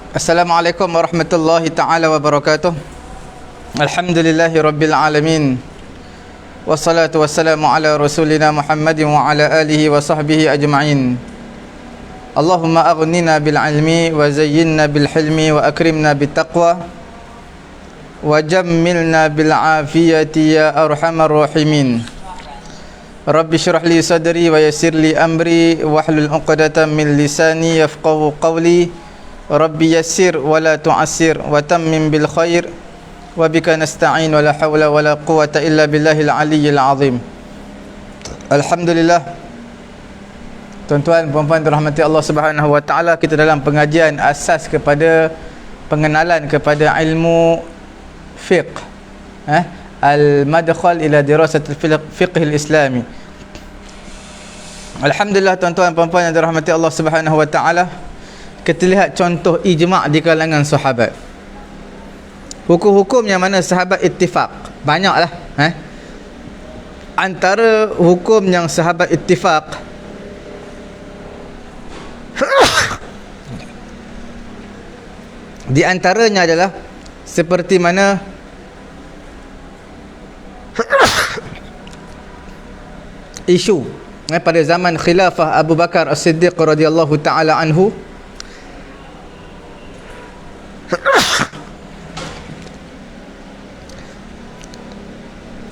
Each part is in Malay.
Assalamualaikum warahmatullahi ta'ala wabarakatuh. Alhamdulillahi rabbil alamin. Wassalatu wassalamu ala rasulina Muhammadin wa ala alihi wa sahbihi ajma'in. Allahumma aghnina bil ilmi wa zayyinna bil hilmi wa akrimna bit taqwa wa jammilna bil afiyati ya arhamar rahimin. Rabbi syrah li sadri wa yassir li amri wahlul 'uqdatam min lisani yafqahu qawli. Rabbi yassir wa la tu'assir wa tammim bil khair wa bika nasta'in wa la hawla wa la quwwata illa billahil aliyyil azim. Alhamdulillah. Tuan-tuan puan-puan dirahmati Allah Subhanahu wa taala, kita dalam pengajian asas kepada pengenalan kepada ilmu fiqh, al-madkhal ila dirasatil fiqh al-islami. Alhamdulillah tuan-tuan puan-puan yang dirahmati Allah Subhanahu wa taala, kita lihat contoh ijma' di kalangan sahabat. Hukum-hukum yang mana sahabat ittifaq, banyaklah. Antara hukum yang sahabat ittifaq, di antaranya adalah seperti mana isu pada zaman khilafah Abu Bakar As-Siddiq radhiyallahu taala anhu.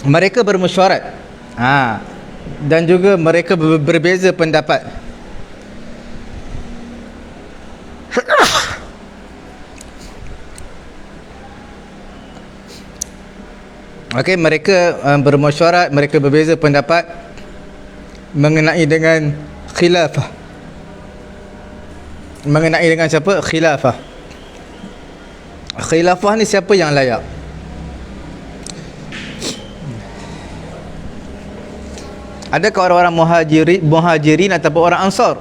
Mereka bermesyuarat, dan juga mereka berbeza pendapat. Okey, mereka bermesyuarat, mereka berbeza pendapat mengenai dengan khilafah. Mengenai dengan siapa? Khilafah. Khilafah ni siapa yang layak? Adakah orang-orang muhajirin ataupun orang ansar?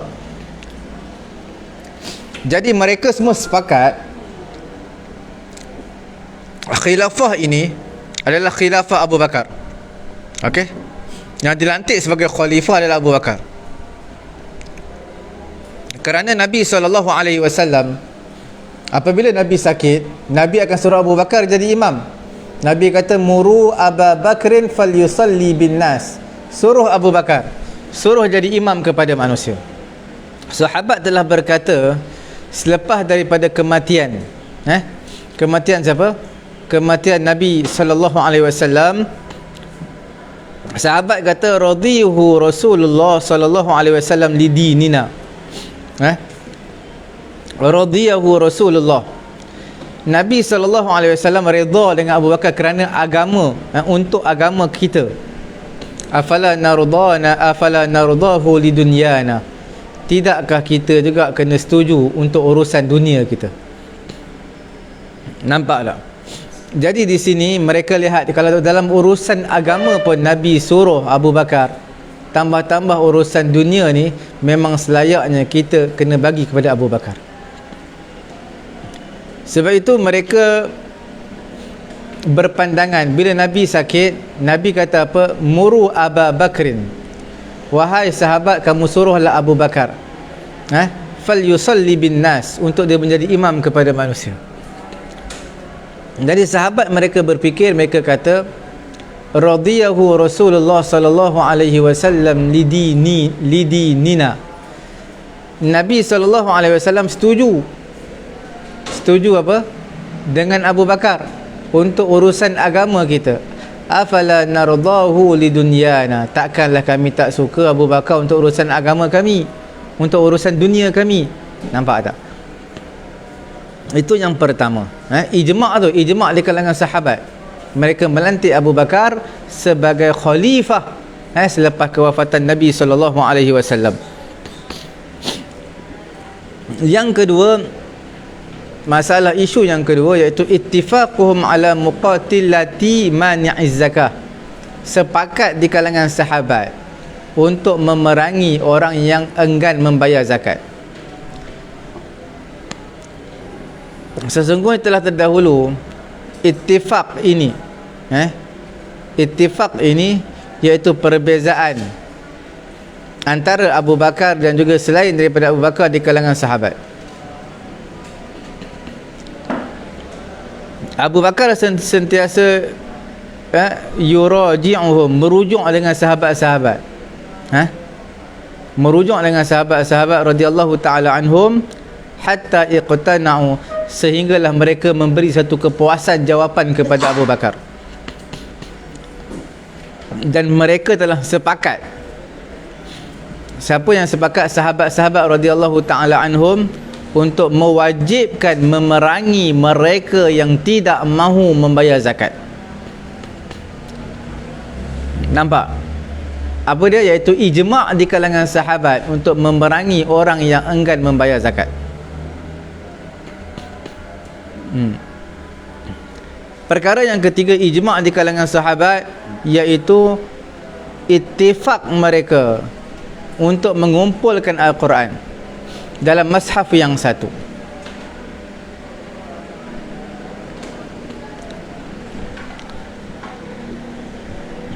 Jadi mereka semua sepakat khilafah ini adalah khilafah Abu Bakar. Okey? Yang dilantik sebagai khalifah adalah Abu Bakar. Kerana Nabi SAW, apabila Nabi sakit, Nabi akan suruh Abu Bakar jadi imam. Nabi kata, muru Abu Bakrin falyusalli bin nas. Suruh Abu Bakar, suruh jadi imam kepada manusia. Sahabat telah berkata, selepas daripada kematian, kematian siapa? Kematian Nabi SAW, sahabat kata, radhiyahu Rasulullah SAW lidinina. Radhiyahu Rasulullah, Nabi SAW redha dengan Abu Bakar kerana agama, untuk agama kita. Afala nardahu lidunyana. Tidakkah kita juga kena setuju untuk urusan dunia kita? Nampak tak? Jadi di sini mereka lihat, kalau dalam urusan agama pun Nabi suruh Abu Bakar, tambah-tambah urusan dunia ni memang selayaknya kita kena bagi kepada Abu Bakar. Sebab itu mereka berpandangan, bila Nabi sakit, Nabi kata apa? Muru Abu Bakrin, wahai sahabat, kamu suruhlah Abu Bakar, fal yusalli bin nas, untuk dia menjadi imam kepada manusia. Jadi sahabat mereka berfikir, mereka kata, radhiyahu Rasulullah sallallahu alaihi wasallam lidinina. Nabi sallallahu alaihi wasallam setuju apa? Dengan Abu Bakar untuk urusan agama kita. Afala nardahu lidunyana. Takkanlah kami tak suka Abu Bakar untuk urusan agama kami, untuk urusan dunia kami. Nampak tak? Itu yang pertama. Ijma' tu, ijma' di kalangan sahabat. Mereka melantik Abu Bakar sebagai khalifah selepas kewafatan Nabi SAW. Yang kedua, masalah isu yang kedua, iaitu ittifaquhum ala muqatilati mani'iz zakah. Sepakat di kalangan sahabat untuk memerangi orang yang enggan membayar zakat. Sesungguhnya telah terdahulu ittifaq ini, ittifaq ini iaitu perbezaan antara Abu Bakar dan juga selain daripada Abu Bakar di kalangan sahabat. Abu Bakar sentiasa yuraji'uhum, merujuk dengan sahabat-sahabat, merujuk dengan sahabat-sahabat radhiyallahu taala anhum, hatta iqtana'u, sehinggalah mereka memberi satu kepuasan jawapan kepada Abu Bakar, dan mereka telah sepakat. Siapa yang sepakat? Sahabat-sahabat radhiyallahu taala anhum, untuk mewajibkan memerangi mereka yang tidak mahu membayar zakat. Nampak? Apa dia? Iaitu ijma' di kalangan sahabat untuk memerangi orang yang enggan membayar zakat. Perkara yang ketiga ijma' di kalangan sahabat, iaitu ittifaq mereka untuk mengumpulkan Al-Quran dalam mushaf yang satu.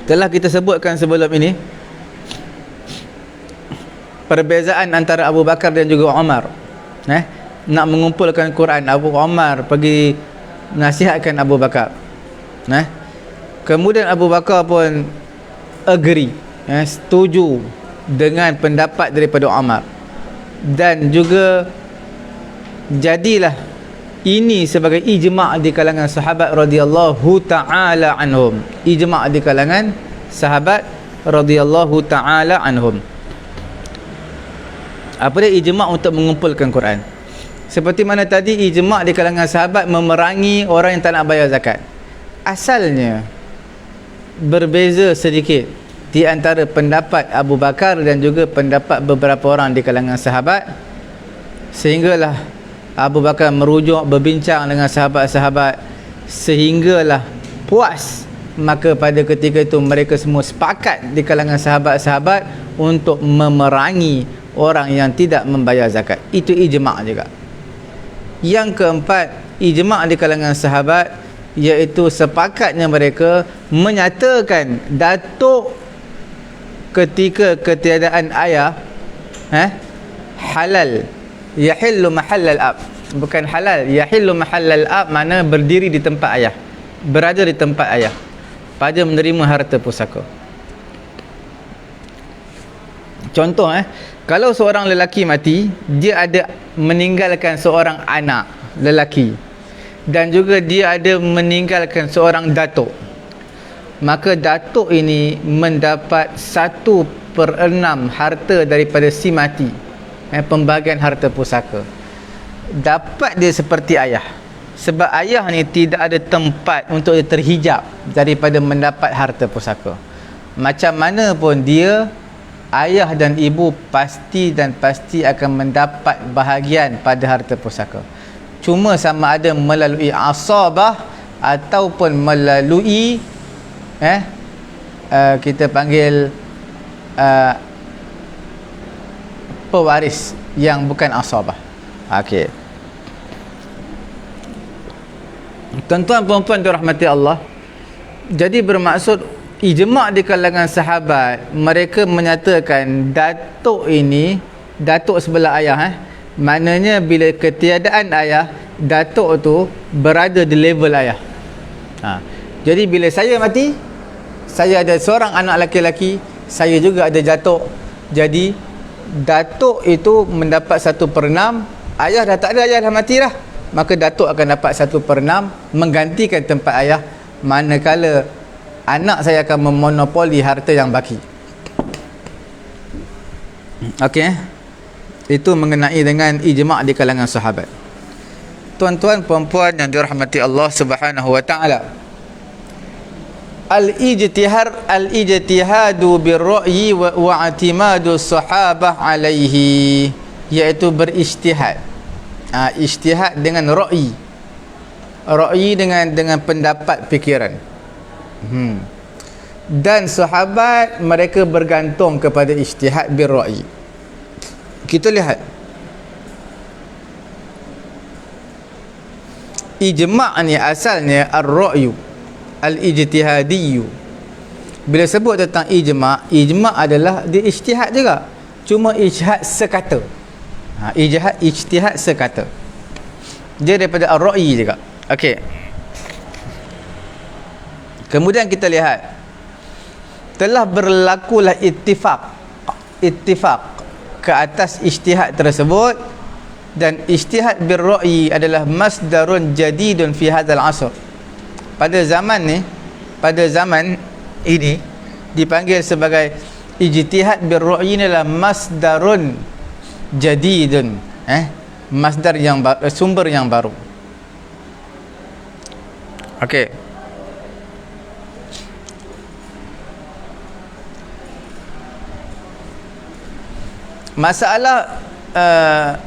Telah kita sebutkan sebelum ini perbezaan antara Abu Bakar dan juga Umar, nak mengumpulkan Quran. Abu Umar pergi nasihatkan Abu Bakar, kemudian Abu Bakar pun agree, setuju dengan pendapat daripada Umar, dan juga jadilah ini sebagai ijma' di kalangan sahabat radhiyallahu ta'ala anhum. Ijma' di kalangan sahabat radhiyallahu ta'ala anhum. Apa dia ijma' untuk mengumpulkan Quran? Seperti mana tadi ijma' di kalangan sahabat memerangi orang yang tak nak bayar zakat. Asalnya berbeza sedikit di antara pendapat Abu Bakar dan juga pendapat beberapa orang di kalangan sahabat, sehinggalah Abu Bakar merujuk berbincang dengan sahabat-sahabat sehinggalah puas. Maka pada ketika itu mereka semua sepakat di kalangan sahabat-sahabat untuk memerangi orang yang tidak membayar zakat. Itu ijma' juga. Yang keempat, ijma' di kalangan sahabat, iaitu sepakatnya mereka menyatakan datuk ketika ketiadaan ayah halal, yahillu mahallal ab. Bukan halal, yahillu mahallal ab, mana berdiri di tempat ayah, berada di tempat ayah pada menerima harta pusaka. Contoh, kalau seorang lelaki mati, dia ada meninggalkan seorang anak lelaki, dan juga dia ada meninggalkan seorang datuk, maka datuk ini mendapat 1/6 harta daripada si mati, pembahagian harta pusaka. Dapat dia seperti ayah, sebab ayah ni tidak ada tempat untuk dia terhijab daripada mendapat harta pusaka. Macam mana pun dia, ayah dan ibu pasti akan mendapat bahagian pada harta pusaka. Cuma sama ada melalui asabah ataupun melalui kita panggil pewaris yang bukan asabah. Okey. Tuan-tuan puan-puan dirahmati Allah, jadi bermaksud ijma' di kalangan sahabat, mereka menyatakan datuk ini, datuk sebelah ayah, maknanya bila ketiadaan ayah, datuk tu berada di level ayah. Jadi bila saya mati, saya ada seorang anak laki-laki, saya juga ada datuk. Jadi datuk itu mendapat 1/6. Ayah dah tak ada, ayah dah mati dah, maka datuk akan dapat 1/6 menggantikan tempat ayah, manakala anak saya akan memonopoli harta yang baki. Okey, itu mengenai dengan ijma' di kalangan sahabat. Tuan-tuan puan-puan yang dirahmati Allah Subhanahu wa taala, al-ijtihadu bir-ra'yi wa i'timadu sahabah alaihi, iaitu berijtihad. Ijtihad dengan ra'yi. Ra'yi dengan pendapat fikiran. Dan sahabat mereka bergantung kepada ijtihad bir-ra'yi. Kita lihat ijma' ni asalnya ar-ra'yu al-ijtihadiyyu. Bila sebut tentang ijma', ijma' adalah dia ijtihad juga, cuma ijtihad sekata. Ijtihad sekata, dia daripada ar-ra'yi juga. Okey, Kemudian kita lihat telah berlakulah ittifaq ke atas ijtihad tersebut, dan ijtihad birra'yi adalah masdarun jadidun fi hadzal asr. Pada zaman ini dipanggil sebagai ijtihad birra'yi, adalah masdarun jadidun, masdar yang sumber yang baru. Okey. Masalah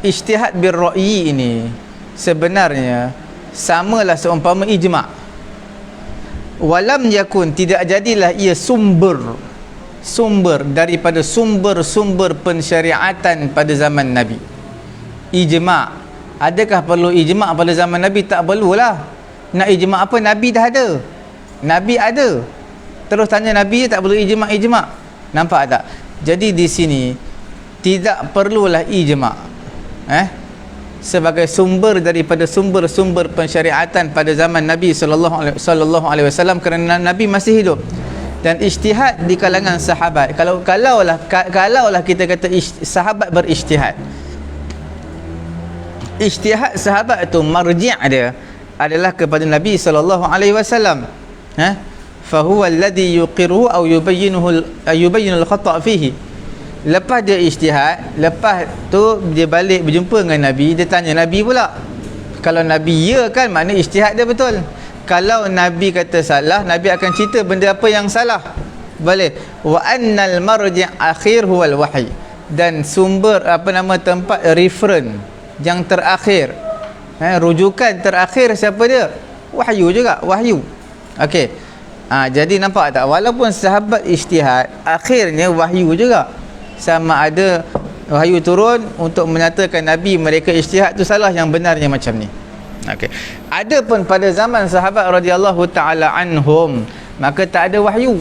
ijtihad birra'yi ini sebenarnya samalah seumpama ijma'. Walam yakun, tidak jadilah ia sumber daripada sumber-sumber pensyariatan pada zaman Nabi. Ijma', adakah perlu ijma' pada zaman Nabi? Tak perlulah. Nak ijma' apa? Nabi dah ada. Nabi ada. Terus tanya Nabi, tak perlu ijma'. Nampak tak? Jadi di sini tidak perlulah ijma' sebagai sumber daripada sumber-sumber pensyariatan pada zaman Nabi sallallahu alaihi wasallam, kerana Nabi masih hidup. Dan ijtihad di kalangan sahabat, kalaulah kita kata sahabat berijtihad, ijtihad sahabat itu marji' dia adalah kepada Nabi sallallahu alaihi wasallam. Fa huwa alladhi yuqiru aw yubayyinu al-khata' fihi. Lepas dia ijtihad, lepas tu dia balik berjumpa dengan Nabi, dia tanya Nabi pula. Kalau Nabi ya kan, makna ijtihad dia betul. Kalau Nabi kata salah, Nabi akan cerita benda apa yang salah. Boleh. Wa annal marji' akhir huwal wahyi. Dan sumber tempat reference yang terakhir, rujukan terakhir siapa dia? Wahyu juga, wahyu. Okey. Jadi nampak tak, walaupun sahabat ijtihad, akhirnya wahyu juga. Sama ada wahyu turun untuk menyatakan Nabi mereka ijtihad tu salah, yang benarnya macam ni. Okey. Adapun pada zaman sahabat radhiyallahu taala anhum, maka tak ada wahyu.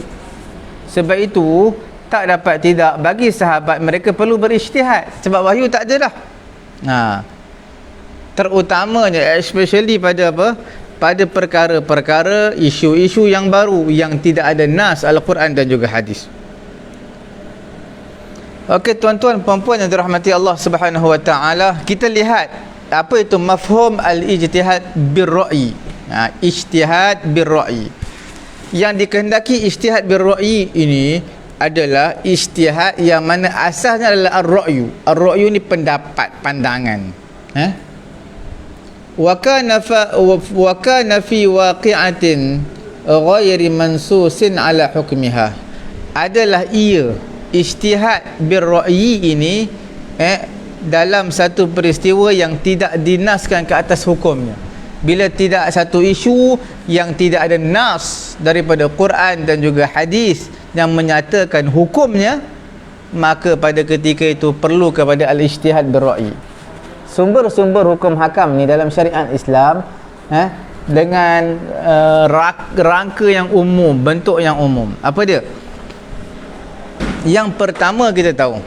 Sebab itu tak dapat tidak bagi sahabat mereka perlu berijtihad, sebab wahyu tak ada dah. Terutamanya especially pada pada perkara-perkara isu-isu yang baru yang tidak ada nas Al-Quran dan juga hadis. Okey tuan-tuan puan-puan yang dirahmati Allah Subhanahu wa taala, kita lihat apa itu mafhum al-ijtihad bir-ra'yi. Ijtihad bir-ra'yi. Yang dikehendaki ijtihad bir-ra'yi ini adalah ijtihad yang mana asasnya adalah ar-ra'yu. Ar-ra'yu ni pendapat, pandangan. Wa kana fi waqi'atin ghairi mansusin ala hukmiha. Adalah ia ijtihad bir-ra'yi ini dalam satu peristiwa yang tidak dinaskan ke atas hukumnya. Bila tidak satu isu yang tidak ada nas daripada Quran dan juga hadis yang menyatakan hukumnya, maka pada ketika itu perlu kepada al-ijtihad bir-ra'yi. Sumber-sumber hukum hakam ni dalam syariat Islam dengan rangka yang umum, bentuk yang umum. Apa dia? Yang pertama kita tahu,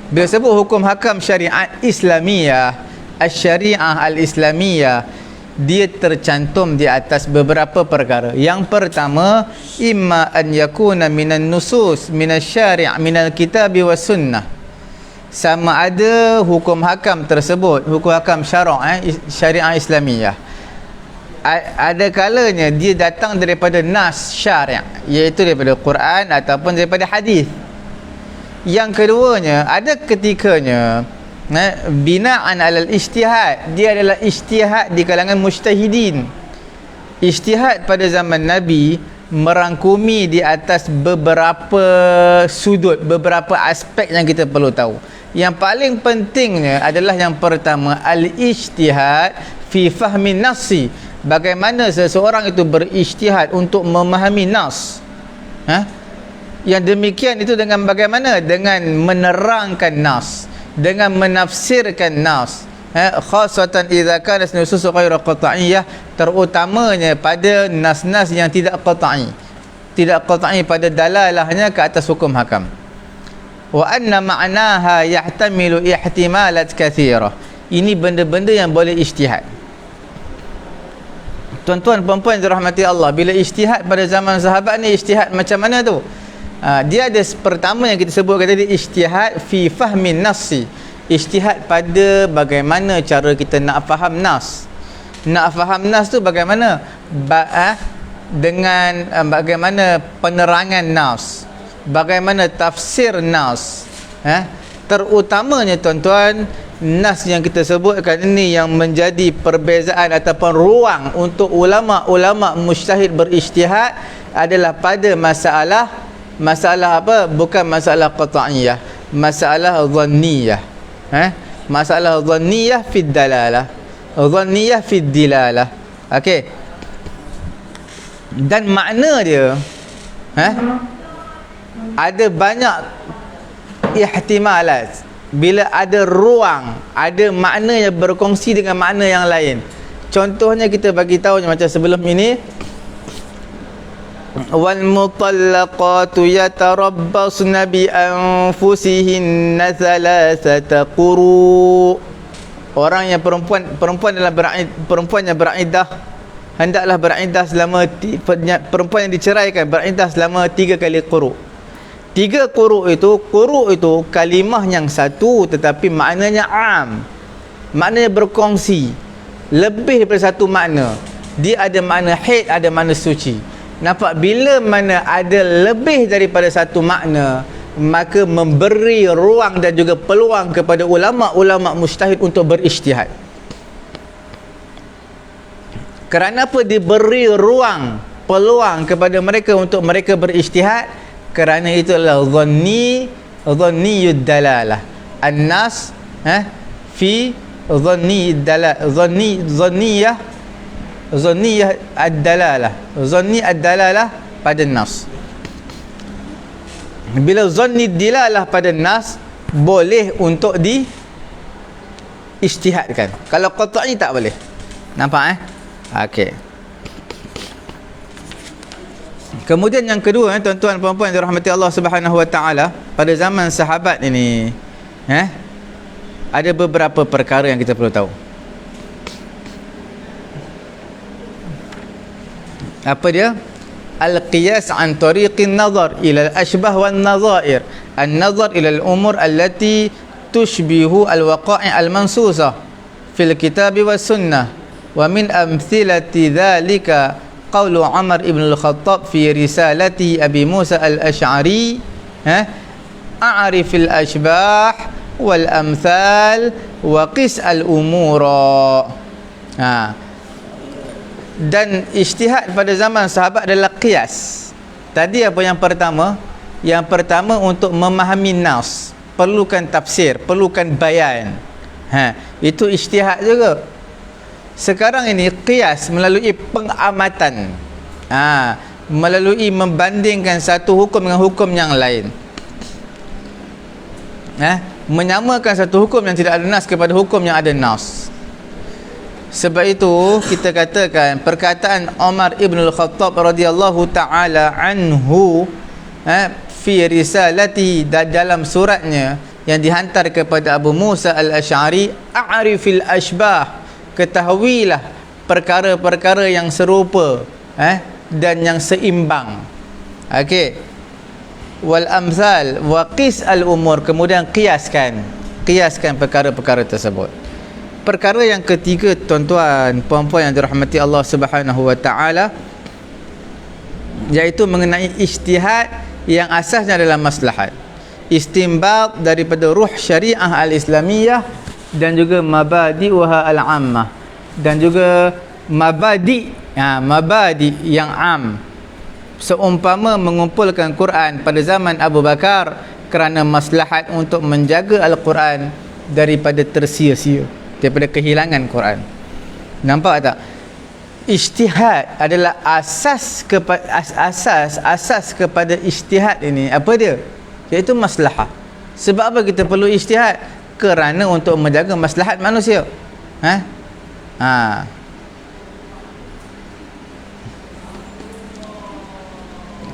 bila sebut hukum hakam syariat Islamiyah, asy-syariah al-Islamiyah, dia tercantum di atas beberapa perkara. Yang pertama, imma an yakuna minan nusus minasy-syari' minal kitabi was sunnah. Sama ada hukum hakam tersebut, hukum hakam syariah Islamiyah, ada kalanya dia datang daripada nas syari', iaitu daripada Quran ataupun daripada hadis. Yang keduanya, ada ketikanya bina'an alal ijtihad, dia adalah ijtihad di kalangan mujtahidin. Ijtihad pada zaman Nabi merangkumi di atas beberapa sudut, beberapa aspek yang kita perlu tahu. Yang paling pentingnya adalah yang pertama, al-ijtihad fi fahmi nasi. Bagaimana seseorang itu berijtihad untuk memahami nas. Yang demikian itu dengan bagaimana? Dengan menerangkan nas, dengan menafsirkan nas, khasatan idza kana nusus ghairu qat'iyyah, terutamanya pada nas-nas yang tidak qat'i, pada dalalahnya ke atas hukum hakam. Wa anna ma'naha yahtamilu ihtimalat katsirah. Ini benda-benda yang boleh ijtihad. Tuan-tuan puan-puan yang dirahmati Allah, bila ijtihad pada zaman sahabat ni, ijtihad macam mana tu? Dia ada pertama yang kita sebutkan tadi, ijtihad fi fahmin nassi. Ijtihad pada bagaimana cara kita nak faham nas. Nak faham nas tu bagaimana? Dengan bagaimana penerangan nas, bagaimana tafsir nas. Terutamanya tuan-tuan, nas yang kita sebutkan ini yang menjadi perbezaan ataupun ruang untuk ulama-ulama mujtahid berijtihad adalah pada masalah apa? Bukan masalah qat'iyah, masalah dhanniyah. Masalah dhanniyah fi dalalah, dhanniyah fi dilalah. Okey. Dan makna dia ada banyak ihtimalat. Bila ada ruang, ada makna yang berkongsi dengan makna yang lain. Contohnya kita bagi tahu macam sebelum ini, wal mutallaqatu yatarabbasna bi anfusihinna thalathata quru. Orang yang perempuan dalam perempuan yang beriddah hendaklah beriddah selama, perempuan yang diceraikan beriddah selama 3 kali quru. 3 quru itu kalimah yang satu tetapi maknanya am. Maknanya berkongsi. Lebih daripada satu makna. Dia ada makna haid, ada makna suci. Nampak? Bila mana ada lebih daripada satu makna, maka memberi ruang dan juga peluang kepada ulama-ulama mujtahid untuk berijtihad. Kerana apa diberi ruang, peluang kepada mereka untuk mereka berijtihad? Kerana itu adalah dhanniyud dalalah. An-nas fi dhanniyud dalalah, dhanniyah ad-dalalah, dhanni ad-dalalah pada nas. Bila dhanni dilalah pada nas, boleh untuk ijtihadkan. Kalau qat'i tak boleh. Nampak okey. Kemudian yang kedua, tuan-tuan puan-puan yang dirahmati Allah Subhanahu wa taala, pada zaman sahabat ini ada beberapa perkara yang kita perlu tahu. Apa dia? Al-qiyas an tariqin nazar ila al-ashbah wan nazair. An-nazar ila al-umur allati tushbihu al-waqa'i' al-mansusah fil kitab was sunnah. Wa min amthilati dhalika qaulu Umar ibn al-Khattab fi risalati Abi Musa al-Ash'ari, a'rifil ashbah wal amthal wa qis al-umura. Dan ijtihad pada zaman sahabat adalah qiyas. Tadi apa yang pertama? Yang pertama untuk memahami nas, perlukan tafsir, perlukan bayan. Itu ijtihad juga. Sekarang ini qiyas melalui pengamatan, melalui membandingkan satu hukum dengan hukum yang lain, menyamakan satu hukum yang tidak ada nas kepada hukum yang ada nas. Sebab itu kita katakan perkataan Umar ibn al-Khattab radhiyallahu ta'ala anhu fi risalati, dalam suratnya yang dihantar kepada Abu Musa al-Ash'ari, a'rifil ashbah, ketahuilah perkara-perkara yang serupa dan yang seimbang. Okey. Wal amsal wa qis al umur, kemudian kiaskan perkara-perkara tersebut. Perkara yang ketiga, tuan-tuan puan-puan yang dirahmati Allah Subhanahu wa taala, iaitu mengenai ijtihad yang asasnya adalah maslahat. Istinbat daripada ruh syariah al-islamiyah dan juga mabadi'uha al-ammah, dan juga mabadi yang am. Seumpama mengumpulkan Quran pada zaman Abu Bakar kerana maslahat untuk menjaga Al-Quran daripada tersia-sia, daripada kehilangan Quran. Nampak tak? Ijtihad adalah asas kepada ijtihad ini. Apa dia? Iaitu maslahah. Sebab apa kita perlu ijtihad? Kerana untuk menjaga maslahat manusia.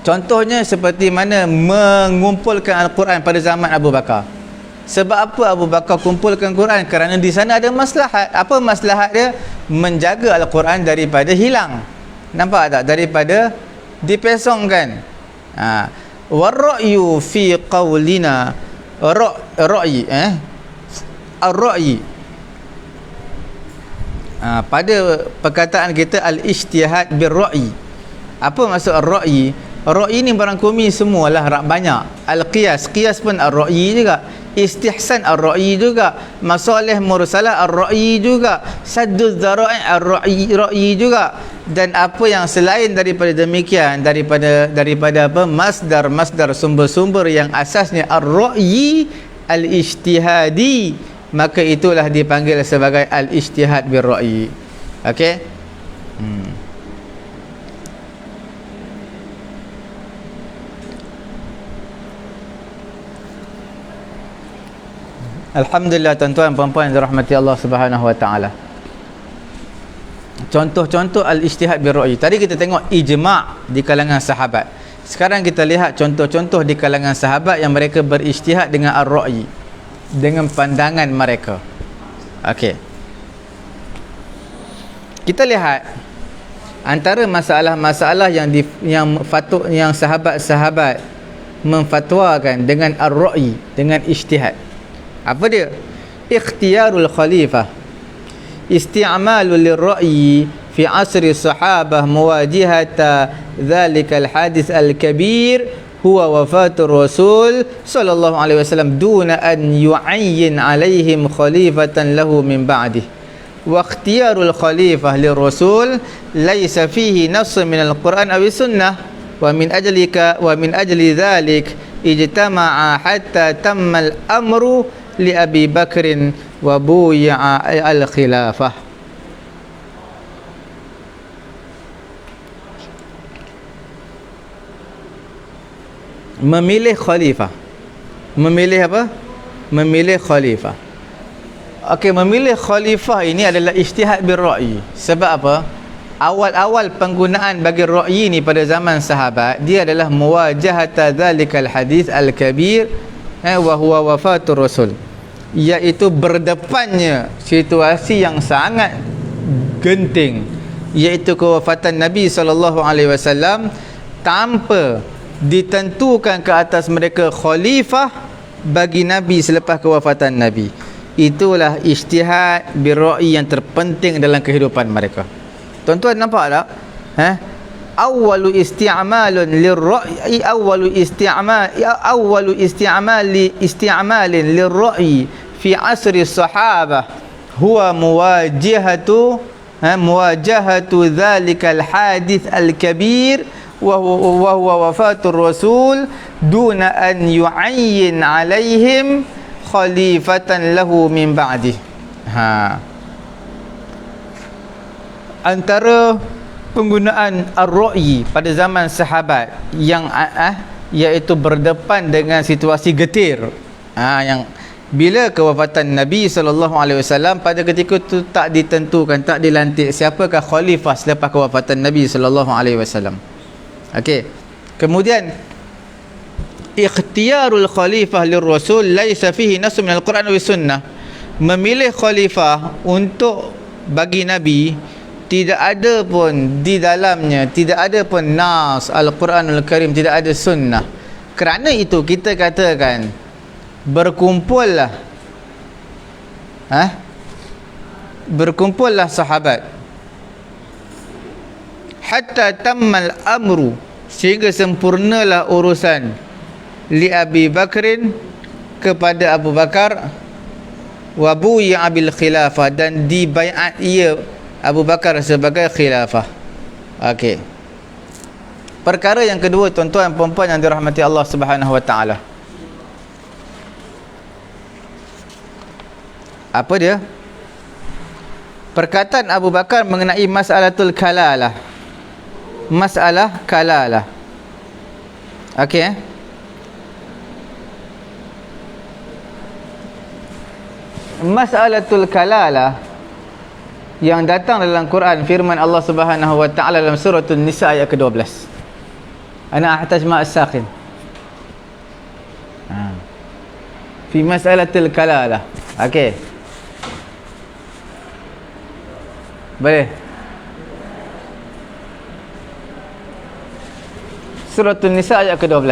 Contohnya seperti mana mengumpulkan Al-Quran pada zaman Abu Bakar. Sebab apa Abu Bakar kumpulkan Quran? Kerana di sana ada maslahat. Apa maslahat dia? Menjaga Al-Quran daripada hilang. Nampak tak? Daripada dipesongkan. War-ra'yu fi qawlina ra'yi ar-ra'yi. Pada perkataan kita al-ijtihad bir-ra'yi. Apa maksud ar-ra'yi? Ar-ra'yi ni barang kumi semualah banyak. Al-qiyas, qiyas pun ar-ra'yi juga. Istihsan ar-ra'yi juga. Masalih mursalah ar-ra'yi juga. Sadduz dzara'i ar-ra'yi juga. Dan apa yang selain daripada demikian, daripada apa, masdar sumber-sumber yang asasnya ar-ra'yi al-ijtihadi, maka itulah dipanggil sebagai al-ijtihad bir-ra'yi. Okey. Alhamdulillah tuan-tuan puan-puan yang dirahmati Allah Subhanahu wa taala. Contoh-contoh al-ijtihad bir-ra'yi. Tadi kita tengok ijma' di kalangan sahabat. Sekarang kita lihat contoh-contoh di kalangan sahabat yang mereka berijtihad dengan ar-ra'yi, dengan pandangan mereka. Okey. Kita lihat antara masalah-masalah yang sahabat-sahabat memfatwakan dengan ar-ra'yi, dengan ijtihad. Apa dia? Ikhtiyarul khalifah, isti'malul lirra'yi fi asri sahabah muwajihata dhalikal hadis al-kabir huwa wafatur rasul sallallahu alaihi wasallam duna an yu'ayyin alaihim khalifatan lahu min ba'dih. Wa ikhtiyarul khalifah lirrasul laysa fihi nass min al-Quran aw sunnah wa min ajli dhalik ijtama'a hatta tamma al-amru li Abi Bakrin wa buya'a al-khilafah. Memilih khalifah. Memilih apa? Memilih khalifah. Okey, memilih khalifah ini adalah ijtihad bir-ra'yi. Sebab apa? Awal-awal penggunaan bagi ra'yi ni pada zaman sahabat, dia adalah muwajahata dzalikal hadis al-kabir wa huwa wafatur rasul, iaitu berdepannya situasi yang sangat genting, iaitu kewafatan Nabi SAW, tanpa ditentukan ke atas mereka khalifah bagi Nabi selepas kewafatan Nabi. Itulah ijtihad bir-ra'yi yang terpenting dalam kehidupan mereka. Tuan-tuan nampak tak? Awwalu isti'malun lirra'yi, awwalu isti'malin lirra'yi fi asri sahabah huwa muwajahatu dhalikal hadith al-kabir wa huwa wafatur rasul duna an yu'ayyin alaihim khalifatan lahu min ba'dih. Antara penggunaan ar-ra'yi pada zaman sahabat yang iaitu berdepan dengan situasi getir, yang bila kewafatan Nabi SAW, pada ketika itu tak ditentukan, tak dilantik siapakah khalifah selepas kewafatan Nabi SAW. Okey. Kemudian ikhtiyarul khalifah lirrasul laisa fihi nass min al-Quran wa sunnah. Memilih khalifah untuk bagi Nabi, tidak ada pun di dalamnya, tidak ada pun nas Al-Quranul Karim, tidak ada sunnah. Kerana itu kita katakan berkumpullah sahabat hatta tammal amru, sehingga sempurnalah urusan li Abi Bakrin, kepada Abu Bakar, wa buya bil khilafah, dan dibaiat ia Abu Bakar sebagai khilafah. Okey. Perkara yang kedua, tuan-tuan puan-puan yang dirahmati Allah Subhanahu wa taala. Apa dia? Perkataan Abu Bakar mengenai mas'alatul kalalah. Masalah kalalah. Okey. Mas'alatul kalalah yang datang dalam Quran, firman Allah Subhanahu wa taala dalam surah An-Nisa ayat ke-12. Ana ahtaj ma as-saqin. Fi mas'alatil kalalah. Okey. Boleh. Surah An-Nisa ayat ke-12.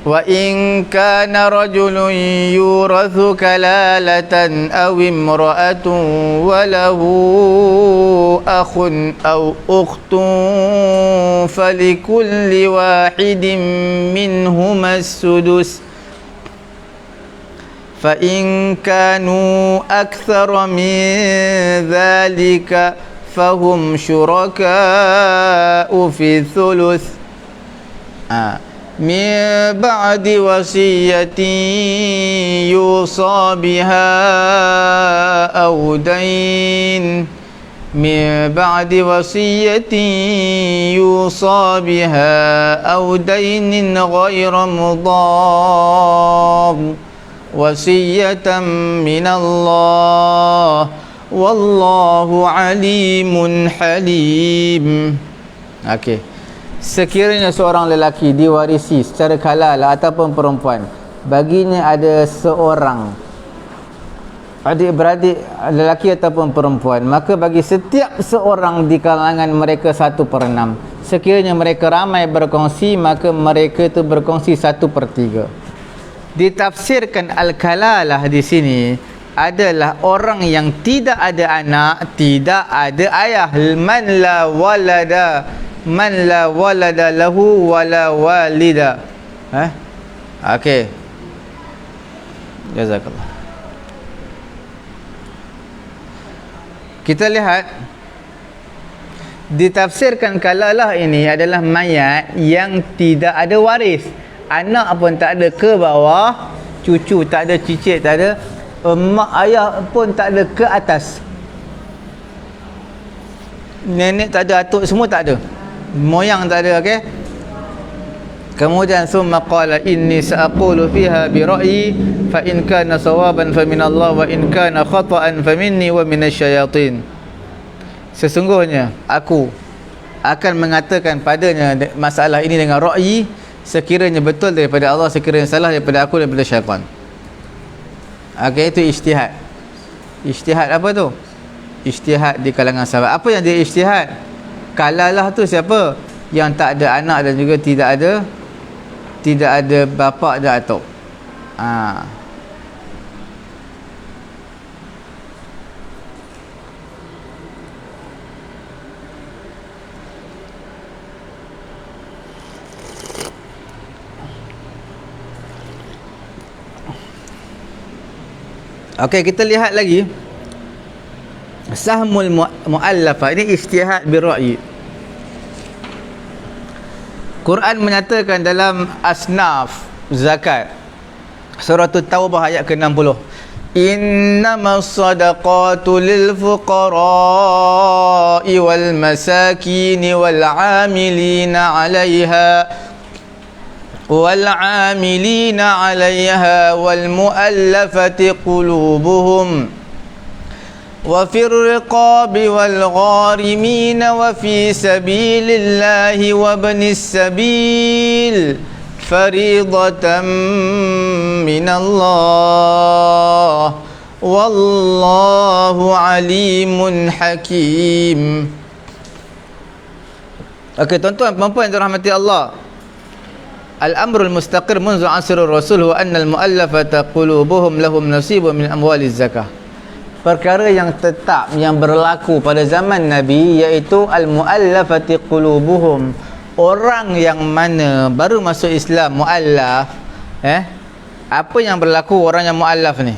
Wa in kana rajulun yurathu kalalatan aw imra'atun wa lahu akhun aw ukhtun falikulli wahidin minhuma as-sudus fa in kanu akthara min dhalika fahum syuraka'u fi thuluth min ba'di wasiyatin yusa biha aw dain min ba'di wasiyatin yusa biha aw dainin ghayra mudar wasiyatan min Allah wallahu alimun halim. Okey. Sekiranya seorang lelaki diwarisi secara halal ataupun perempuan, baginya ada seorang adik-beradik lelaki ataupun perempuan, maka bagi setiap seorang di kalangan mereka 1/6. Sekiranya mereka ramai berkongsi, maka mereka itu berkongsi 1/3. Ditafsirkan al-kalalah di sini adalah orang yang tidak ada anak, tidak ada ayah. Man la walada lahu wala walida. Okey. Jazakallah. Kita lihat ditafsirkan kalalah ini adalah mayat yang tidak ada waris. Anak pun tak ada ke bawah, cucu tak ada, cicit tak ada, mak ayah pun tak ada ke atas, nenek tak ada, atuk semua tak ada, moyang tak ada. Okey. Kemudian summa qala inni sa'aqulu fiha bi ra'yi fa in kana sawaban fa min Allah wa in kana khata'an fa minni wa minasyayatin. Sesungguhnya aku akan mengatakan padanya masalah ini dengan ra'yi, sekiranya betul daripada Allah, sekiranya salah daripada aku, daripada syaitan. Okey, itu ijtihad. Ijtihad apa tu? Ijtihad di kalangan sahabat. Apa yang dia ijtihad? Kalalah tu siapa? Yang tak ada anak dan juga tidak ada bapa dan atuk. Okey, kita lihat lagi sahmul mu'allafah. Ini ijtihad birra'yi. Quran menyatakan dalam asnaf zakat, surah At-Taubah ayat ke-60, innamas sadaqatu lil fuqara'i wal masakini wal 'amilina 'alayha wal mu'allafati qulubuhum wa fir riqabi wal gharimin wa fi sabilillahi wa ibnis sabil faridatan minallah wallahu alimun hakim. Okey, tuan-tuan puan-puan yang dirahmati Allah, al-amrul mustaqir munzu asrul rasul wa annal mu'allafata qulubuhum lahum nasibun min amwaliz zakah. Perkara yang tetap, yang berlaku pada zaman Nabi, iaitu al-mu'allafati qulubuhum, orang yang mana baru masuk Islam, mu'allaf. Apa yang berlaku orang yang mu'allaf ni?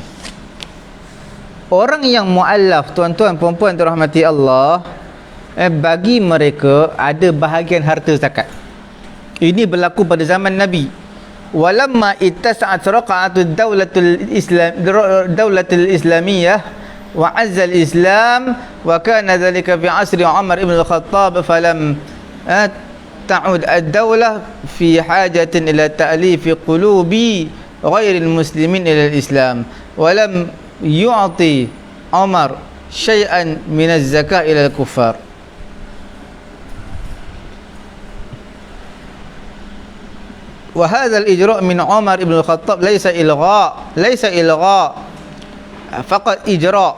Orang yang mu'allaf, tuan-tuan puan-puan dirahmati Allah, bagi mereka ada bahagian harta zakat. Ini berlaku pada zaman Nabi. Walamma ittasa'at raqa'atud daulatul islamiyah wa 'azza al-islam wa kana dhalika fi 'asri Umar ibn al-Khattab falam ta'ud ad-daulah fi hajatin ila ta'lif qulubi ghairi al-muslimin ila al-islam wa lam yu'ti Umar syai'an min az-zakah ila al-kuffar. وهذا الإجراء من عمر بن الخطاب ليس إلغاء فقط إجراء.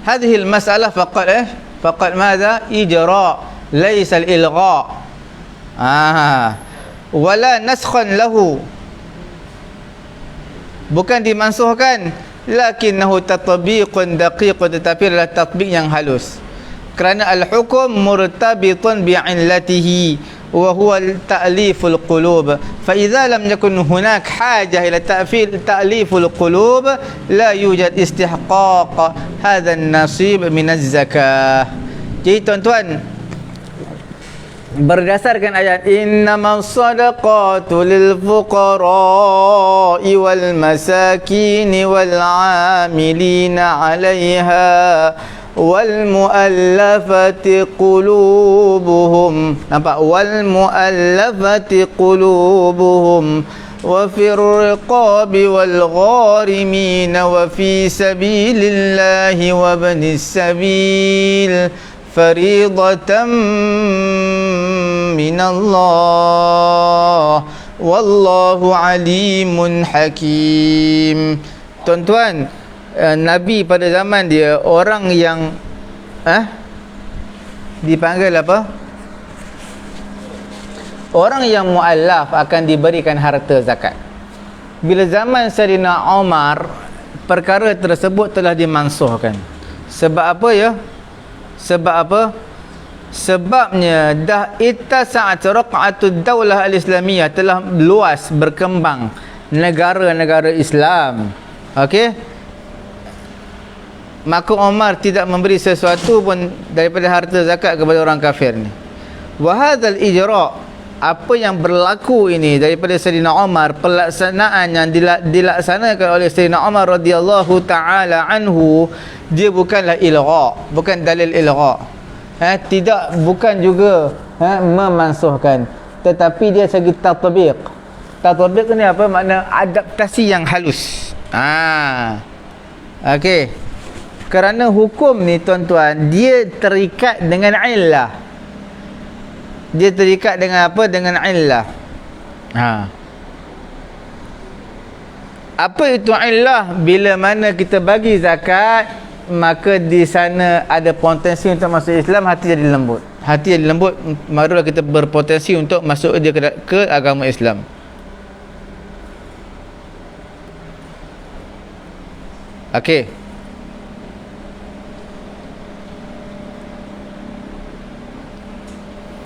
هذه المسألة فقط ماذا؟ إجراء، ليس الإلغاء. Wala naskhan lahu, bukan dimansuhkan, lakinnahu tatbiqun daqiqun, tetapi adalah tatbiq yang halus. Kerana al-hukum murtabitun bi'illatihi wa huwa ta'liful qulub. Fa idza lam yakun hunak hajah ila ta'liful qulub, la yujad istihqaq hadha an-nasib min az-zakah. Jadi tuan-tuan, berdasarkan ayat innamas sadaqatu lil fuqara'i wal masakin wal 'amilina 'alayha wal mu'allafati qulubuhum, nampak, wal mu'allafati qulubuhum wa fir riqabi wal gharimin wa fi sabilillahi wa ibnis sabil fariidatan minallah wallahu alimun hakim. Tuan-tuan, Nabi pada zaman dia, orang yang dipanggil apa? Orang yang muallaf akan diberikan harta zakat. Bila zaman Sayyidina Umar, perkara tersebut telah dimansuhkan. Sebab apa ya? Sebab apa? Sebabnya dah ittasa'at raq'atud daulah al-islamiyah, telah luas berkembang negara-negara Islam. Okey? Maka Umar tidak memberi sesuatu pun daripada harta zakat kepada orang kafir ni. Wa hadzal ijra', apa yang berlaku ini daripada Sayyidina Umar, pelaksanaan yang dilaksanakan oleh Sayyidina Umar radhiyallahu taala anhu, dia bukanlah ilgha, bukan dalil ilgha. Tidak, bukan juga memansuhkan, tetapi dia segi tatbiq. Tatbiq ni apa makna? Adaptasi yang halus. Okey. Kerana hukum ni tuan-tuan, dia terikat dengan illah. Dia terikat dengan apa? Dengan illah. Apa itu illah? Bila mana kita bagi zakat, maka di sana ada potensi untuk masuk Islam, hati jadi lembut. Hati jadi lembut, barulah kita berpotensi untuk masuk dia ke agama Islam. Okey.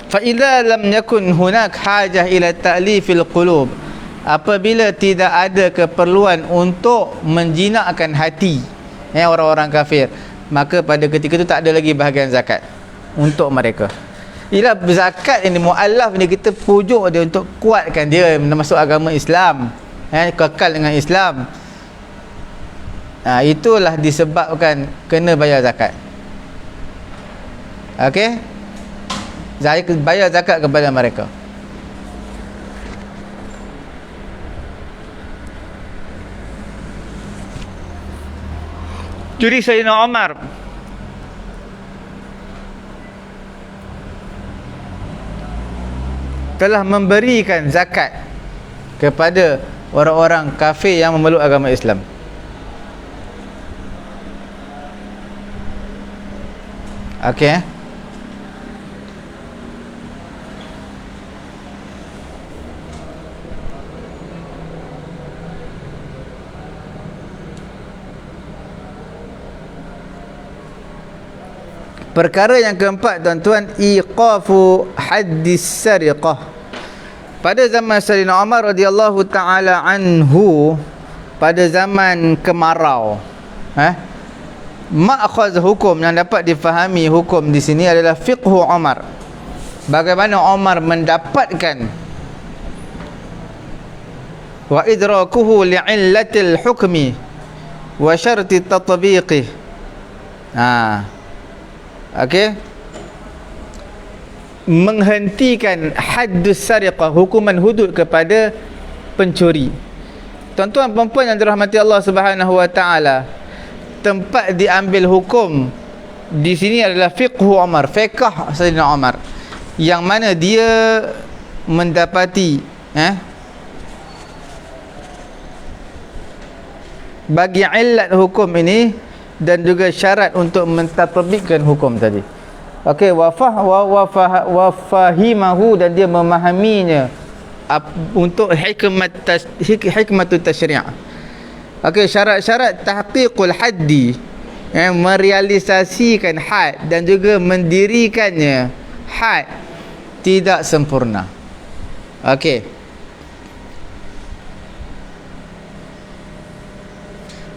Fa idza lam yakun hunak hajah ila ta'lifil qulub, apabila tidak ada keperluan untuk menjinakkan hati orang-orang kafir, maka pada ketika itu tak ada lagi bahagian zakat untuk mereka. Ialah zakat ini, muallaf ni, kita pujuk dia untuk kuatkan dia masuk agama Islam, kekal dengan Islam. Itulah disebabkan kena bayar zakat. Okey, bayar zakat kepada mereka. Jadi Sayyidina Umar telah memberikan zakat kepada orang-orang kafir yang memeluk agama Islam. Okey. Perkara yang keempat tuan-tuan, iqafu haddis sariqah. Pada zaman Sayyidina Umar radhiyallahu taala anhu, pada zaman kemarau, ma'khaz hukum yang dapat difahami hukum di sini adalah fiqhu Umar. Bagaimana Umar mendapatkan wa idrakuhu li'illatil hukmi wa syarti tatbiqih. Okey, menghentikan haddus sariqah, hukuman hudud kepada pencuri. Tuan-tuan perempuan yang dirahmati Allah Subhanahu wa taala, tempat diambil hukum di sini adalah fiqhu Umar, fiqh Sayyidina Umar, yang mana dia mendapati bagi illat hukum ini dan juga syarat untuk mentatbikkan hukum tadi. Okey, wafahimahu, dan dia memahaminya untuk hikmatut tasyri'. Okey, syarat-syarat tahqiqul haddi, merealisasikan had dan juga mendirikannya had tidak sempurna. Okey.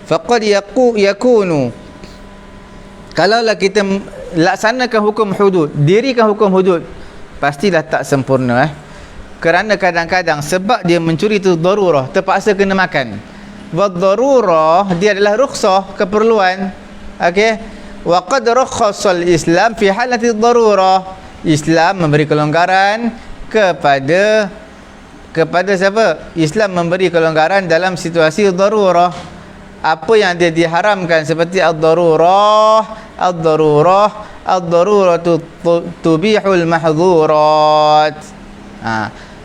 Faqad yakunu, kalaulah kita laksanakan hukum hudud, dirikan hukum hudud, pastilah tak sempurna, kerana kadang-kadang sebab dia mencuri itu darurah, terpaksa kena makan. Wa darurah, dia adalah rukhsah, keperluan. Okey, wa qad rakhasal Islam fi halati darurah. Islam memberi kelonggaran kepada siapa? Islam memberi kelonggaran dalam situasi darurah. Apa yang dia diharamkan seperti ad-daruratu tubihul mahdhurat.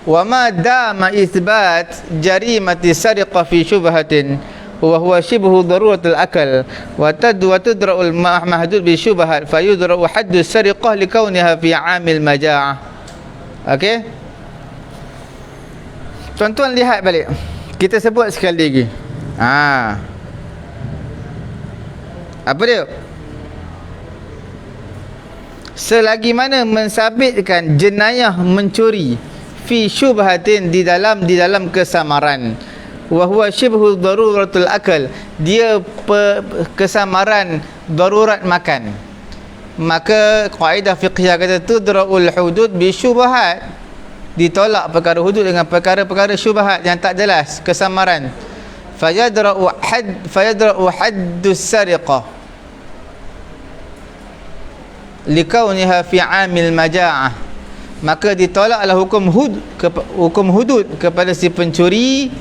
Wa ma dama itsbat jarimati sariqah fi syubhatin wa huwa shibhu daruratul akal wa tudra'ul mahdud bi syubhat fayudra'u haddu sariqah likauniha fi 'amil maja'ah. Okey, tuan-tuan lihat balik, kita sebut sekali lagi. Apa dia? Selagi mana mensabitkan jenayah mencuri fi syubhatin, di dalam kesamaran, wa huwa shibhu daruratul akal, dia kesamaran darurat makan, maka kaedah fiqhiyah kata tudra'ul hudud bi syubhat, ditolak perkara hudud dengan perkara-perkara syubhat yang tak jelas, kesamaran. Fayadra'u haddus sariqah likauniha fi 'amil maja'ah, maka ditolaklah hukum hudud kepada si pencuri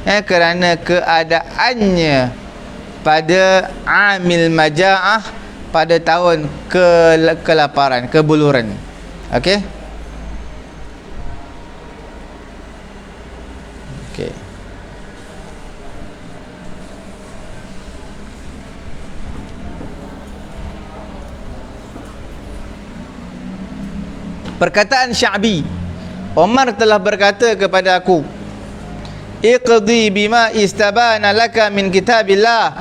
kerana keadaannya pada 'amil maja'ah, pada tahun kelaparan, kebuluran. Okey, okey. Perkataan Sya'bi, Umar telah berkata kepada aku, iqdi bima istabana laka min kitabillah,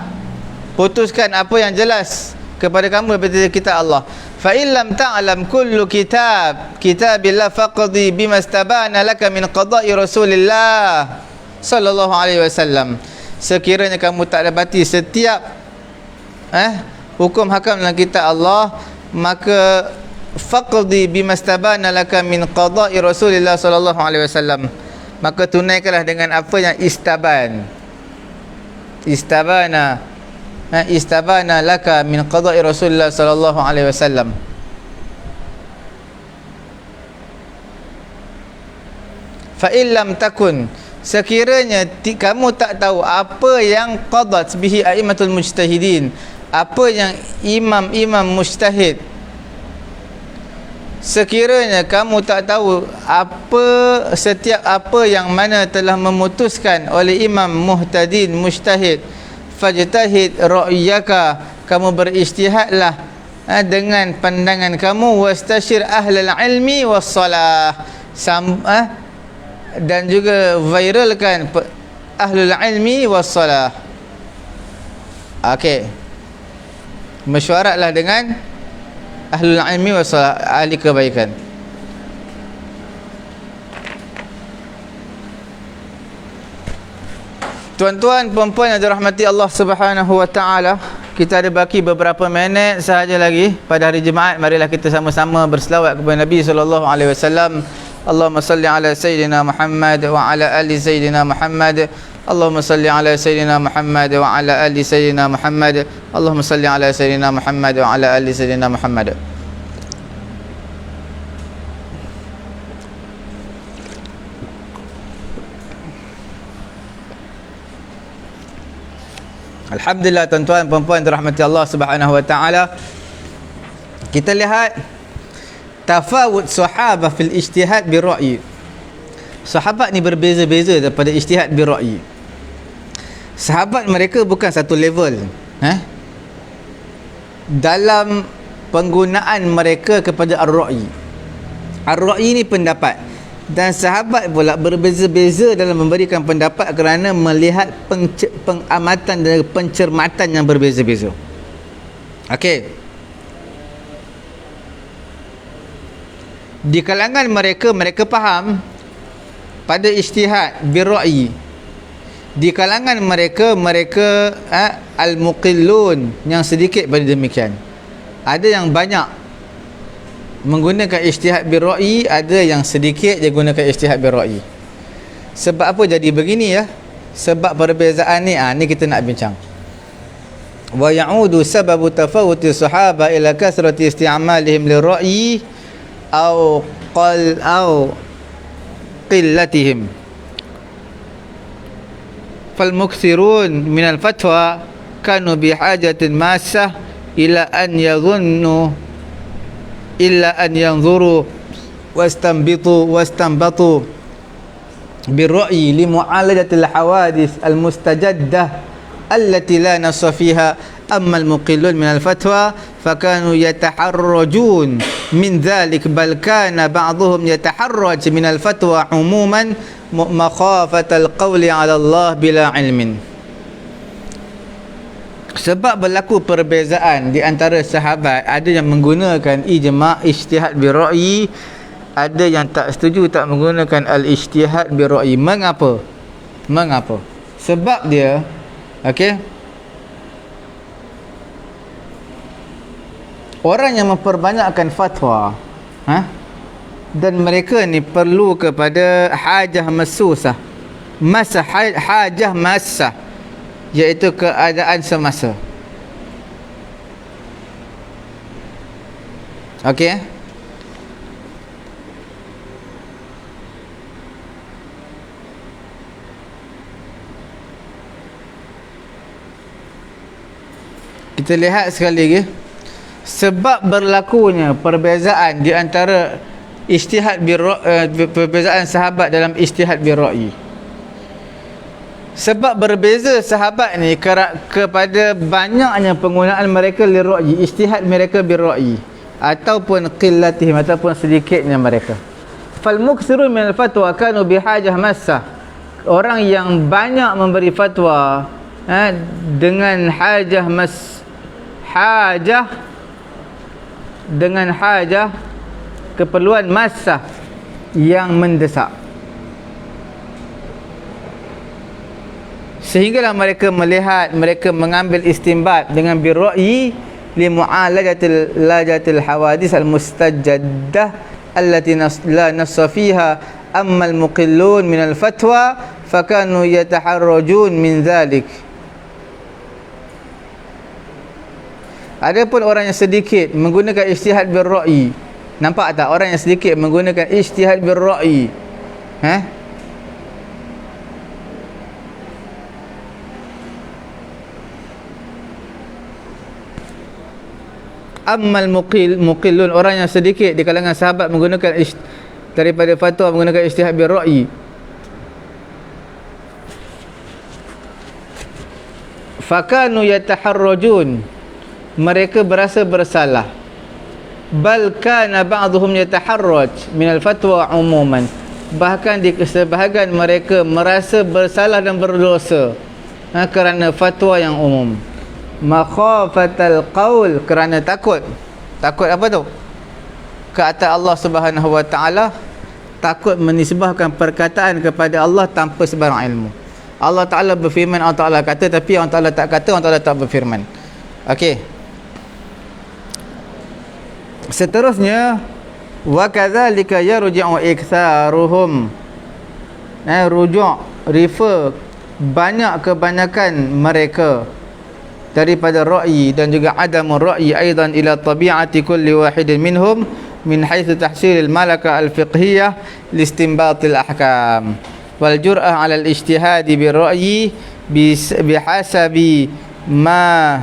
putuskan apa yang jelas kepada kamu daripada kitab Allah. Fa in lam ta'lam kullu kitabillah faqdi bima istabana laka min qada'i Rasulillah sallallahu alaihi wasallam. Sekiranya kamu tak dapati setiap hukum hakam dalam kitab Allah, maka faqdi bimastabana laka min qada'i Rasulillah sallallahu alaihi wasallam, maka tunaikanlah dengan apa yang istabana laka min qada'i Rasulillah sallallahu alaihi wasallam. Fa in lam takun, sekiranya kamu tak tahu apa yang qadat bihi a'immatul mujtahidin, apa yang imam-imam mujtahid, sekiranya kamu tak tahu setiap apa yang mana telah memutuskan oleh imam muhtadin mujtahid, fajtahid ra'yaka, kamu berijtihadlah dengan pandangan kamu, wastashir ahlul ilmi wassalah, dan juga viralkan ahlul ilmi wassalah. Okey, mesyuaratlah dengan ahlul ilmi wa ahli kebaikan. Tuan-tuan, puan-puan yang dirahmati Allah Subhanahu wa taala, kita ada baki beberapa minit sahaja lagi pada hari Jumaat. Marilah kita sama-sama berselawat kepada Nabi sallallahu alaihi wasallam. Allahumma salli ala sayyidina Muhammad wa ala ali sayyidina Muhammad. Allahumma salli ala sayyidina Muhammad wa ala ali sayyidina Muhammad. Allahumma salli ala sayyidina Muhammad wa ala ali sayyidina Muhammad. Alhamdulillah, tuan-tuan puan-puan dirahmati Allah Subhanahu wa taala, kita lihat tafawut sahabah fil ijtihad bi ra'yi. Sahabat ni berbeza-beza daripada ijtihad bi ra'yi. Sahabat mereka bukan satu level dalam penggunaan mereka kepada ar-ra'yi. Ar-ra'yi ni pendapat, dan sahabat pula berbeza-beza dalam memberikan pendapat kerana melihat pengamatan dan pencermatan yang berbeza-beza. Okey. Di kalangan mereka, mereka faham pada ijtihad bir-ra'yi. Di kalangan mereka, al-muqillun, yang sedikit pada demikian. Ada yang banyak menggunakan ijtihad bir-ra'yi, ada yang sedikit dia gunakan ijtihad bir-ra'yi. Sebab apa jadi begini ya? Sebab perbezaan ni, ni kita nak bincang. Wa ya'udu sababu tafawuti sahaba ila kasrati isti'malihim lir-ra'yi aw qillatihim. Fal mukthirun min al-fatwa kanu bihajatin massah ila an yadhunnu illa an yanzuru wastanbatu birra'yi li mu'alajatil hawadith al-mustajaddah allati la nassa fiha. Amma al-muqillun min al-fatwa fakanu yataharrajun min dhalik, bal kana ba'dhum yataharraj min al-fatwa umuman makhafatal qawli 'ala Allah bila ilmin. Sebab berlaku perbezaan di antara sahabat, ada yang menggunakan ijma' ijtihad bir-ra'yi, ada yang tak setuju, tak menggunakan al-ijtihad bir-ra'yi. Mengapa? Sebab dia, orang yang memperbanyakkan fatwa, dan mereka ni perlu kepada hajah masusah, hajah masah, iaitu keadaan semasa. Okey. Kita lihat sekali lagi sebab berlakunya perbezaan di antara ijtihad perbezaan sahabat dalam ijtihad bir-ra'yi. Sebab berbeza sahabat ni kepada banyaknya penggunaan mereka lir-ra'yi, ijtihad mereka bir-ra'yi, ataupun qillatihim, ataupun sedikitnya mereka. Fal mukthirun min al-fatwa kanu bihajah massah. Orang yang banyak memberi fatwa dengan hajah keperluan massah yang mendesak, sehinggalah mereka melihat, mereka mengambil istinbat dengan bir-ra'yi li mu'alajatil lajatil hawadis al-mustajaddah allati la nassa fiha. Amma al-muqillun min al-fatwa fakanu yataharrajun min dhalik. Adapun orang yang sedikit menggunakan ijtihad bir-ra'yi, nampak tak? Orang yang sedikit menggunakan ijtihad bir-ra'yi, ammal muqillun, orang yang sedikit di kalangan sahabat menggunakan daripada fatwa menggunakan ijtihad bir-ra'yi, fakanu yataharrajun, mereka berasa bersalah. Bal kana ba'dhum yataharraj min al-fatwa umuman, bahkan di sebahagian mereka merasa bersalah dan berdosa kerana fatwa yang umum. Makhafatal qaul, kerana takut apa tu? Kata Allah Subhanahu wa taala, takut menisbahkan perkataan kepada Allah tanpa sebarang ilmu. Allah Taala berfirman, Allah Taala kata, tapi Allah Taala tak kata, Allah Taala tak berfirman. Okey. Seterusnya, wa kadzalika yarji'u iktharuhum, refer kebanyakan mereka daripada ra'yi dan juga adamur ra'yi aidan ila tabi'ati kulli wahidin minhum min haitsu tahsilil malaka al-fiqhiyah listinbatil ahkam wal jur'ah 'ala al-ijtihad bir ra'yi bihasabi ma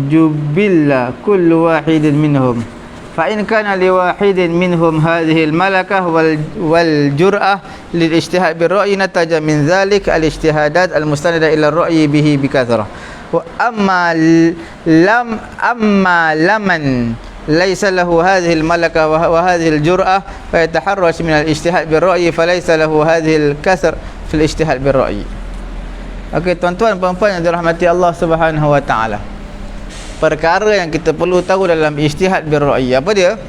jubilla kullu wahidin minhum. فإن كان لواحد منهم هذه الملكة والجرأة للاجتهاد بالرأي نتج من ذلك الاجتهادات المستندة إلى الرأي به بكثرة. wa amma laman laysa lahu hadhihi al-malaka wa hadhihi al-jur'ah fa yataharrash min al-ijtihad bir-ra'yi fa laysa lahu hadhihi al-kasr fi al-ijtihad bir-ra'yi. Okey, tuan-tuan puan-puan yang dirahmati Allah Subhanahu wa taala. Perkara yang kita perlu tahu dalam ijtihad bir-ra'yi apa dia?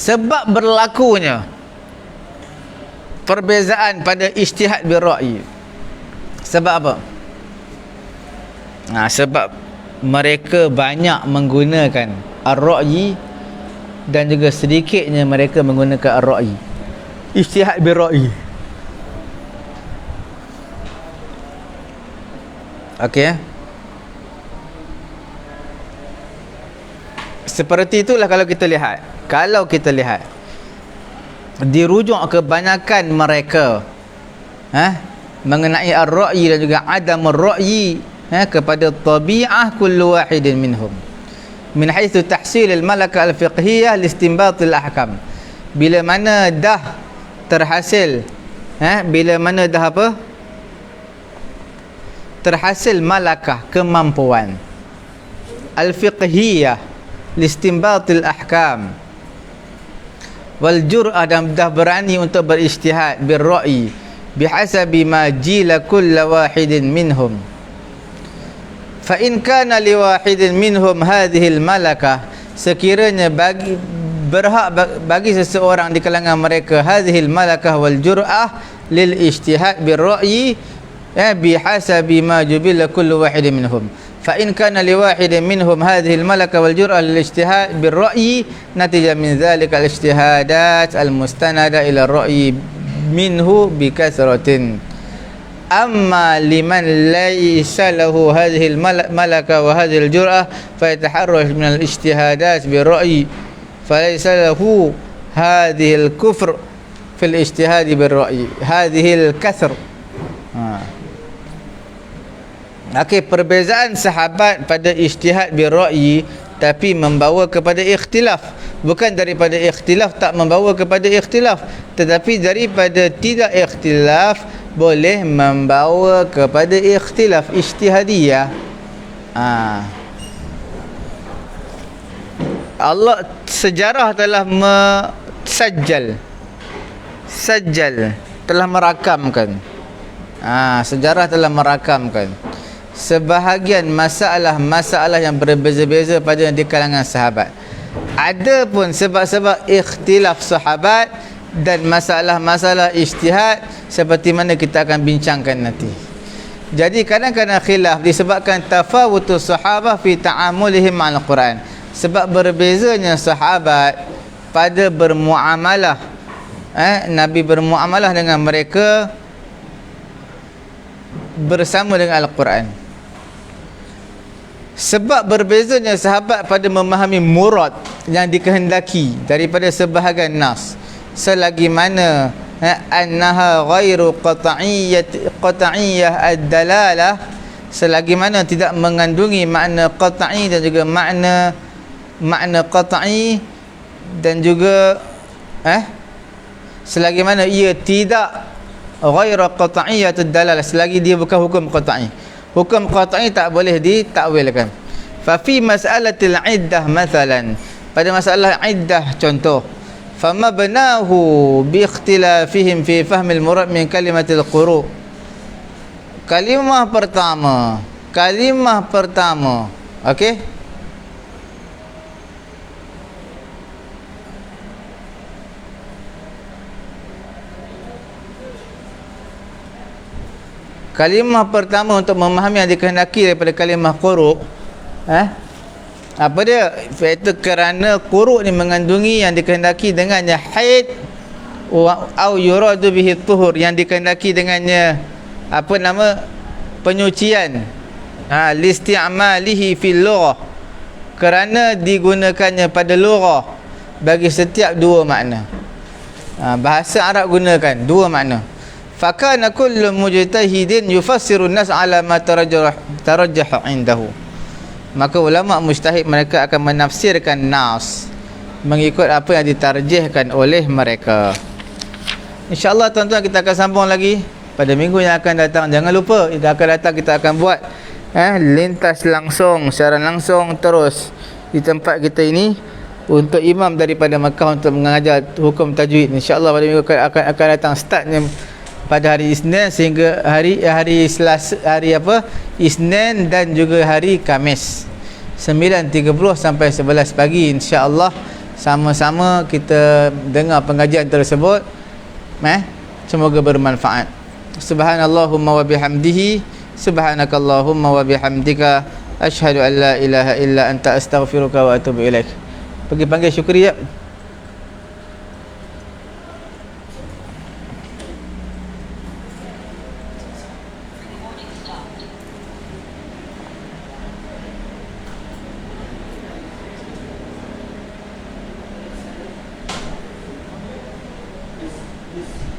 Sebab berlakunya perbezaan pada ijtihad bir-ra'yi. Sebab apa? Sebab mereka banyak menggunakan ar-ra'yi dan juga sedikitnya mereka menggunakan ar-ra'yi. Ijtihad bir-ra'yi. Okey. Seperti itulah kalau kita lihat. Kalau kita lihat dirujuk kebanyakan mereka mengenai ar-ra'yi dan juga adam ar-ra'yi kepada tabi'ah kullu wahidin minhum min haitsu tahsil al-malaka al-fiqhiyah li-istinbat al-ahkam. Bila mana dah terhasil bila mana dah apa? Terhasil malakah, kemampuan al-fiqhiyah li-istinbat al-ahkam wal jur'ah, dan dah berani untuk berijtihad bir-ra'yi bihasabi ma jila kull wahidin minhum. Fa in kana li wahidin minhum hadhihi al-malakah, sekiranya bagi seseorang di kalangan mereka hadhihi al-malakah wal jur'ah lil ijtihad bir-ra'yi bihasabi ma jubila kull wahidin minhum. Fa in kana li wahidin minhum hadhihi al-malaka wal jur'ah lil ijtihad bir ra'yi natija min dhalika al-ijtihadat al-mustanada ila ar-ra'yi minhu bi kasratin. Amma liman laysa lahu hadhihi al-malaka wa hadhihi al-jur'ah fa yataharraj min al-ijtihadat bir ra'yi fa laysa lahu hadhihi al-kufr fi al-ijtihad bir ra'yi hadhihi al-kasr. Okey, perbezaan sahabat pada ijtihad bir-ra'yi tapi membawa kepada ikhtilaf. Bukan daripada ikhtilaf tak membawa kepada ikhtilaf, tetapi daripada tidak ikhtilaf boleh membawa kepada ikhtilaf ijtihadiyah. Allah sejarah telah sajjal telah merakamkan. Sejarah telah merakamkan sebahagian masalah-masalah yang berbeza-beza pada di kalangan sahabat. Ada pun sebab-sebab ikhtilaf sahabat dan masalah-masalah ijtihad seperti mana kita akan bincangkan nanti. Jadi kadang-kadang khilaf disebabkan tafawutus sahabah fi ta'amulihim ma'al Quran. Sebab berbezanya sahabat pada bermuamalah. Nabi bermuamalah dengan mereka bersama dengan Al-Quran. Sebab berbezanya sahabat pada memahami murad yang dikehendaki daripada sebahagian nas, selagi mana annaha ghairu qat'iyyah ad-dalalah, selagi mana tidak mengandungi makna qat'i dan juga makna qat'i dan juga selagi mana ia tidak ghairu qat'iyyah ad-dalalah, selagi dia bukan hukum qat'i. Hukum qat'i tak boleh ditakwilkan. Fa fi mas'alatil iddah mathalan, pada masalah iddah contoh, fama banahu bi ikhtilafihim fi fahmil murad min kalimatil quru. Kalimah pertama okey, kalimah pertama untuk memahami yang dikehendaki daripada kalimah quru, apa dia? Iaitu kerana quru ni mengandungi yang dikehendaki dengannya haid au yuradu bihi tuhur, yang dikehendaki dengannya apa nama, penyucian, listi'malihi fil lughah, kerana digunakannya pada lughah bagi setiap dua makna. Bahasa Arab gunakan dua makna. Fakana kullu mujtahidin yufassiru an-nas ala ma tarajjah indahu. Maka ulama mujtahid mereka akan menafsirkan nas mengikut apa yang ditarjihkan oleh mereka. InsyaAllah tuan-tuan, kita akan sambung lagi pada minggu yang akan datang. Jangan lupa, kita akan datang, kita akan buat lintas langsung, siaran langsung terus di tempat kita ini untuk imam daripada Makkah untuk mengajar hukum tajwid. InsyaAllah pada minggu akan datang, startnya pada hari Isnin sehingga hari Selasa, Isnin dan juga hari Khamis 9.30 sampai 11 pagi. InsyaAllah sama-sama kita dengar pengajian tersebut. Semoga bermanfaat. Subhanallahumma wa bihamdihi, subhanakallahumma wa bihamdika, asyhadu an la ilaha illa anta, astaghfiruka wa atubu ilaik. Pergi panggil Syukri, ya. This